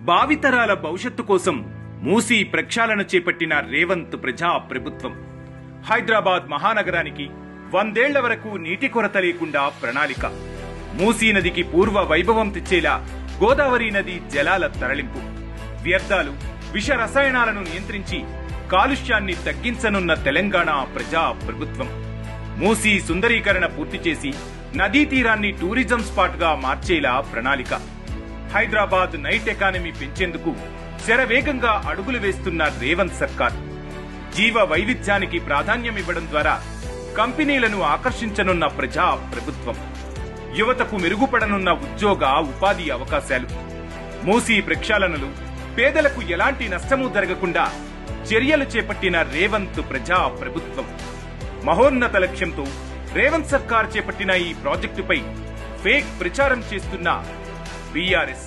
భావితరాల భవిష్యత్తు కోసం మూసీ ప్రక్షాళన చేపట్టిన రేవంత్ ప్రజా ప్రభుత్వం. హైదరాబాద్ మహానగరానికి 100 ఏళ్ల వరకు నీటి కొరత లేకుండా ప్రణాళిక. మూసీ నదికి పూర్వ వైభవం తెచ్చేలా గోదావరి నది జలాల తరలింపు. వ్యర్థాలు, విష రసాయనాలను నియంత్రించి కాలుష్యాన్ని తగ్గించనున్న తెలంగాణ ప్రజా ప్రభుత్వం. మూసీ సుందరీకరణ పూర్తి చేసి నదీ తీరాన్ని టూరిజం స్పాట్ గా మార్చేలా ప్రణాళిక. హైదరాబాద్ నైట్ ఎకానమీ పెంచేందుకు శరవేగంగా అడుగులు వేస్తున్న రేవంత్ సర్కార్. జీవ వైవిధ్యానికి ప్రాధాన్యమివ్వడం ద్వారా కంపెనీలను ఆకర్షించనున్న ప్రజా ప్రభుత్వం. యువతకు మెరుగుపడనున్న ఉద్యోగ ఉపాధి అవకాశాలు. మూసీ ప్రక్షాళనలు పేదలకు ఎలాంటి నష్టమూ జరగకుండా చర్యలు చేపట్టిన రేవంత్ ప్రజా ప్రభుత్వం. మహోన్నత లక్ష్యంతో రేవంత్ సర్కార్ చేపట్టిన ఈ ప్రాజెక్టుపై ఫేక్ ప్రచారం చేస్తున్న బీఆర్ఎస్